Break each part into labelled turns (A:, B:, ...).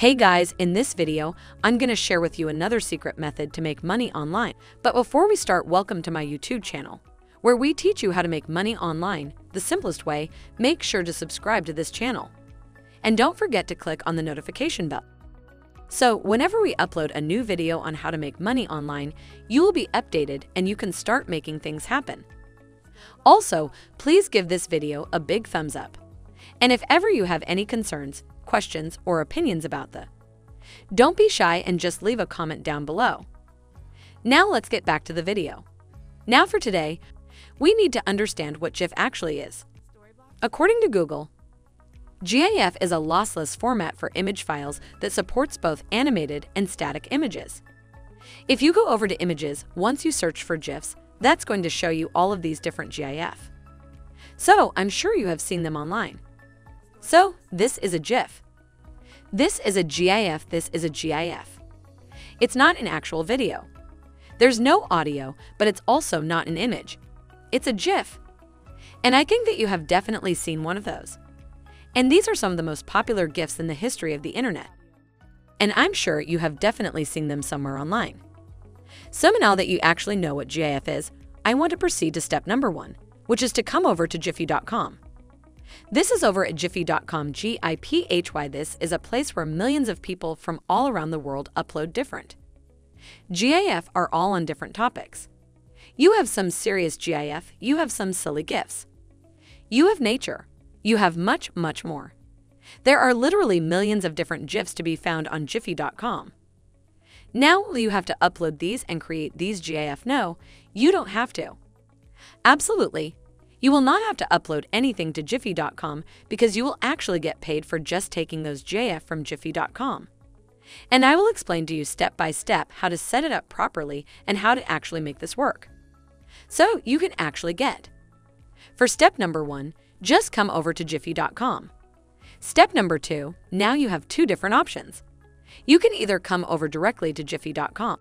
A: Hey guys, in this video, I'm going to share with you another secret method to make money online. But before we start, welcome to my YouTube channel, where we teach you how to make money online the simplest way. Make sure to subscribe to this channel. And don't forget to click on the notification bell. So whenever we upload a new video on how to make money online, you will be updated and you can start making things happen. Also, please give this video a big thumbs up. And if ever you have any concerns, questions, or opinions about don't be shy and just leave a comment down below. Now let's get back to the video. Now for today, we need to understand what GIF actually is. According to Google, GIF is a lossless format for image files that supports both animated and static images. If you go over to Images, once you search for GIFs, that's going to show you all of these different GIF. So I'm sure you have seen them online. So this is a GIF. This is a GIF. This is a GIF. It's not an actual video. There's no audio, but it's also not an image. It's a GIF. And I think that you have definitely seen one of those. And these are some of the most popular GIFs in the history of the internet. And I'm sure you have definitely seen them somewhere online. So now that you actually know what GIF is, I want to proceed to step number 1, which is to come over to Giphy.com. This is over at Giphy.com, Giphy. This is a place where millions of people from all around the world upload different GIF are all on different topics. You have some serious GIF, you have some silly GIFs. You have nature, you have much, much more. There are literally millions of different GIFs to be found on Giphy.com. Now, will you have to upload these and create these GIF? No, you don't have to. Absolutely. You will not have to upload anything to Giphy.com because you will actually get paid for just taking those GIF from Giphy.com. And I will explain to you step by step how to set it up properly and how to actually make this work. So you can actually get. For step number 1, just come over to Giphy.com. Step number 2, now you have two different options. You can either come over directly to Giphy.com.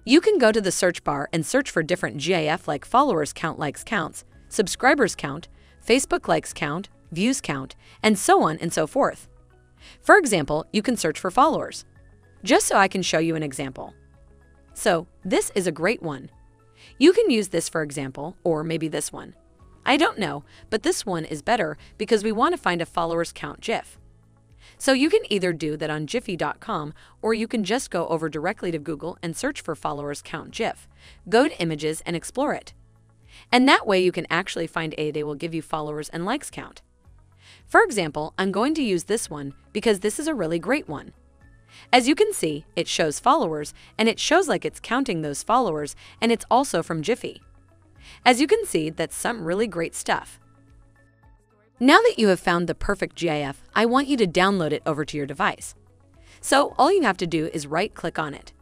A: You can go to the search bar and search for different GIF like followers count, likes counts, subscribers count, Facebook likes count, views count, and so on and so forth. For example, you can search for followers. Just so I can show you an example. So this is a great one. You can use this for example, or maybe this one. I don't know, but this one is better because we want to find a followers count GIF. So you can either do that on Giphy.com, or you can just go over directly to Google and search for followers count GIF. Go to Images and explore it. And that way you can actually find they will give you followers and likes count. For example, I'm going to use this one because this is a really great one. As you can see, it shows followers and it shows like it's counting those followers, and it's also from Giphy. As you can see, that's some really great stuff. Now that you have found the perfect GIF, I want you to download it over to your device. So all you have to do is right-click on it.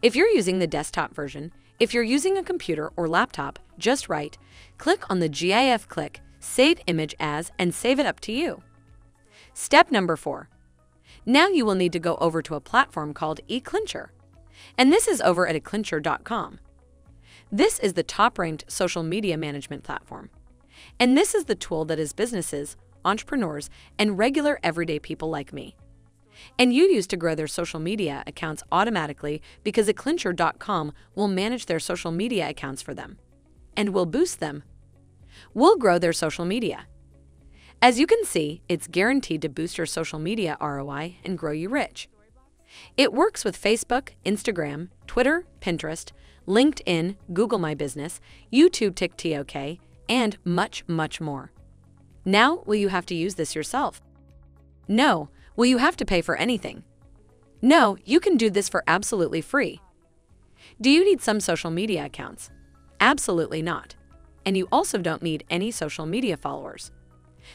A: If you're using the desktop version, if you're using a computer or laptop, just click on the GIF, click Save Image As, and save it up to you. Step number 4. Now you will need to go over to a platform called eClincher. And this is over at acronym.com. This is the top-ranked social media management platform. And this is the tool that is businesses, entrepreneurs, and regular everyday people like me and you use to grow their social media accounts automatically, because acronym.com will manage their social media accounts for them and will boost them. Will grow their social media. As you can see, it's guaranteed to boost your social media ROI and grow you rich. It works with Facebook, Instagram, Twitter, Pinterest, LinkedIn, Google My Business, YouTube, TikTok, and much, much more. Now, will you have to use this yourself? No. Will you have to pay for anything? No, you can do this for absolutely free. Do you need some social media accounts? Absolutely not. And you also don't need any social media followers.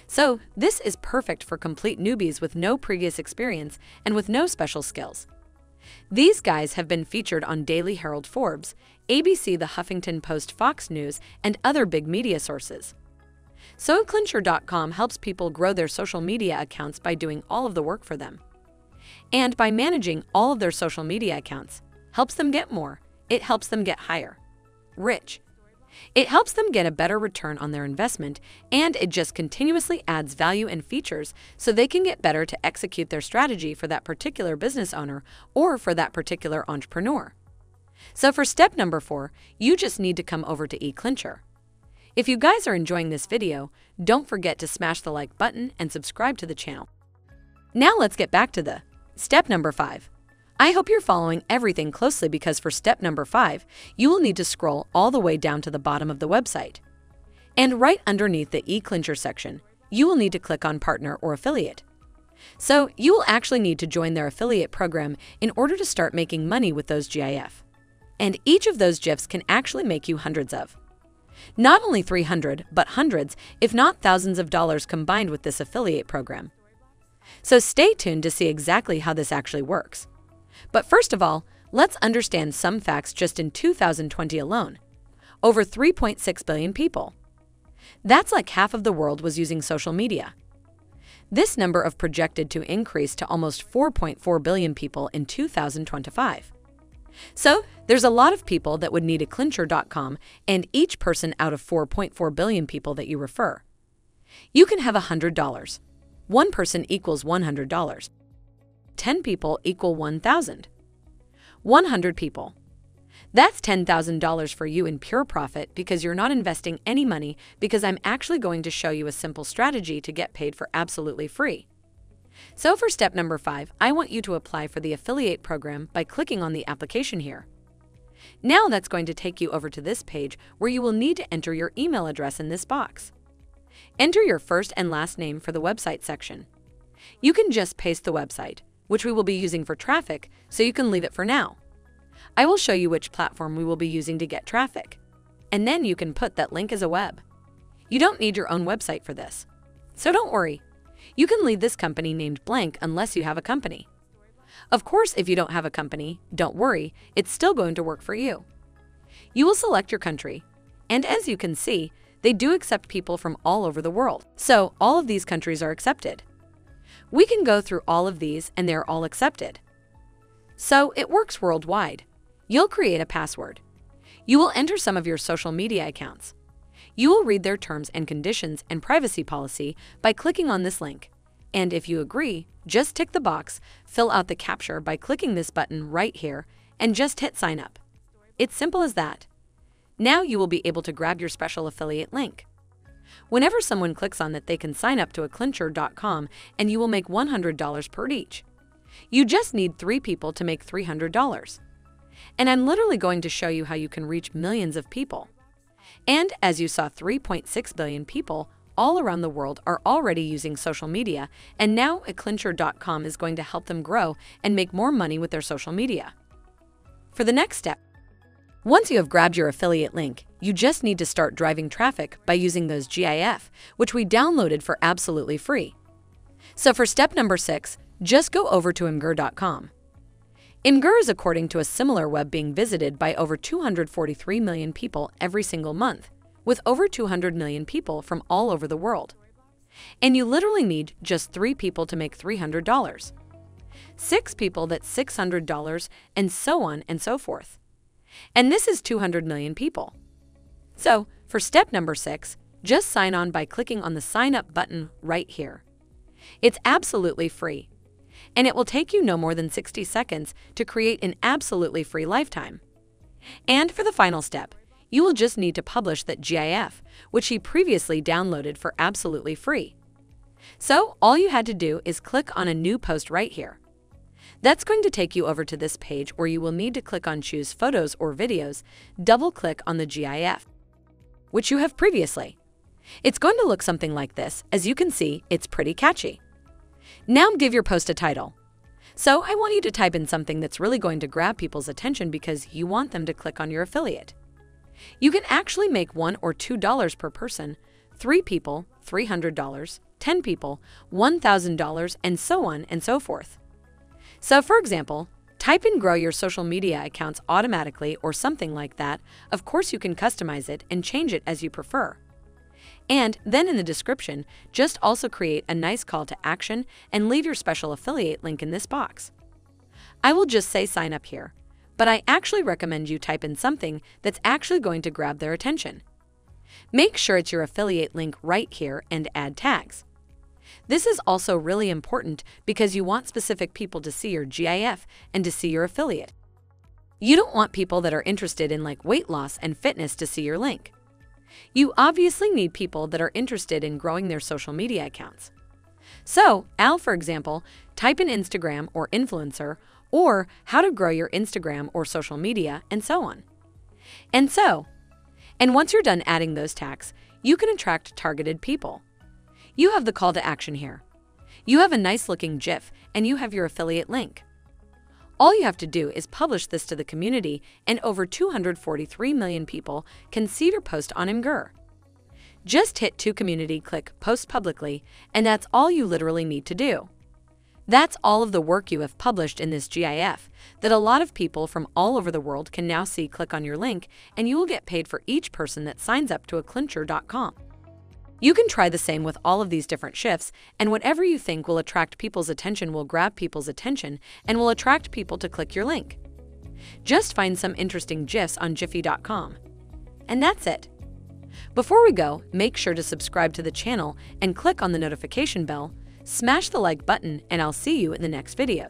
A: So this is perfect for complete newbies with no previous experience and with no special skills. These guys have been featured on Daily Herald, Forbes, ABC, The Huffington Post, Fox News, and other big media sources. So eClincher.com helps people grow their social media accounts by doing all of the work for them. And by managing all of their social media accounts, helps them get more, it helps them get higher, rich. It helps them get a better return on their investment, and it just continuously adds value and features so they can get better to execute their strategy for that particular business owner or for that particular entrepreneur. So for step number 4, you just need to come over to eClincher. If you guys are enjoying this video, don't forget to smash the like button and subscribe to the channel. Now let's get back to the step number 5. I hope you're following everything closely because for step number 5, you will need to scroll all the way down to the bottom of the website. And right underneath the eClincher section, you will need to click on Partner or Affiliate. So you will actually need to join their affiliate program in order to start making money with those GIF. And each of those GIFs can actually make you hundreds of. Not only 300, but hundreds, if not thousands of dollars combined with this affiliate program. So stay tuned to see exactly how this actually works. But first of all, let's understand some facts just in 2020 alone. Over 3.6 billion people. That's like half of the world was using social media. This number is projected to increase to almost 4.4 billion people in 2025. So there's a lot of people that would need aclincher.com and each person out of 4.4 billion people that you refer. You can have $100. One person equals $100. 10 people equal 1,000. 100 people. That's $10,000 for you in pure profit because you're not investing any money because I'm actually going to show you a simple strategy to get paid for absolutely free. So for step number 5, I want you to apply for the affiliate program by clicking on the application here. Now that's going to take you over to this page where you will need to enter your email address in this box. Enter your first and last name for the website section. You can just paste the website, which we will be using for traffic, so you can leave it for now. I will show you which platform we will be using to get traffic. And then you can put that link as a web. You don't need your own website for this. So don't worry. You can leave this company named blank unless you have a company. Of course, if you don't have a company, don't worry, it's still going to work for you. You will select your country. And as you can see, they do accept people from all over the world. So all of these countries are accepted. We can go through all of these and they're all accepted. So it works worldwide. You'll create a password. You will enter some of your social media accounts. You will read their terms and conditions and privacy policy by clicking on this link. And if you agree, just tick the box, fill out the CAPTCHA by clicking this button right here, and just hit sign up. It's simple as that. Now you will be able to grab your special affiliate link. Whenever someone clicks on that, they can sign up to aclincher.com and you will make $100 per each. You just need 3 people to make $300. And I'm literally going to show you how you can reach millions of people. And as you saw, 3.6 billion people all around the world are already using social media, and now aclincher.com is going to help them grow and make more money with their social media. For the next step, once you have grabbed your affiliate link, you just need to start driving traffic by using those GIF, which we downloaded for absolutely free. So for step number 6, just go over to imgur.com. Imgur is according to a similar web being visited by over 243 million people every single month, with over 200 million people from all over the world. And you literally need just 3 people to make $300. 6 people, that's $600, and so on and so forth. And this is 200 million people. So for step number 6, just sign on by clicking on the sign up button right here. It's absolutely free. And it will take you no more than 60 seconds to create an absolutely free lifetime. And for the final step, you will just need to publish that GIF, which he previously downloaded for absolutely free. So all you had to do is click on a new post right here. That's going to take you over to this page where you will need to click on Choose Photos or Videos, double-click on the GIF, which you have previously. It's going to look something like this. As you can see, it's pretty catchy. Now give your post a title. So I want you to type in something that's really going to grab people's attention because you want them to click on your affiliate. You can actually make $1 or $2 per person, 3 people, $300, 10 people, $1,000, and so on and so forth. So for example, type in grow your social media accounts automatically or something like that. Of course, you can customize it and change it as you prefer. And then in the description, just also create a nice call to action and leave your special affiliate link in this box. I will just say sign up here, but I actually recommend you type in something that's actually going to grab their attention. Make sure it's your affiliate link right here and add tags. This is also really important because you want specific people to see your GIF and to see your affiliate. You don't want people that are interested in like weight loss and fitness to see your link. You obviously need people that are interested in growing their social media accounts. So, Al, for example, type in Instagram or influencer, or how to grow your Instagram or social media, and so on. And once you're done adding those tags, you can attract targeted people. You have the call to action here. You have a nice looking GIF and you have your affiliate link. All you have to do is publish this to the community and over 243 million people can see your post on Imgur. Just hit to community, click post publicly, and that's all you literally need to do. That's all of the work you have published in this GIF that a lot of people from all over the world can now see. Click on your link and you will get paid for each person that signs up to aclincher.com. You can try the same with all of these different shifts, and whatever you think will attract people's attention will grab people's attention and will attract people to click your link. Just find some interesting GIFs on Giphy.com. And that's it. Before we go, make sure to subscribe to the channel and click on the notification bell, smash the like button, and I'll see you in the next videos.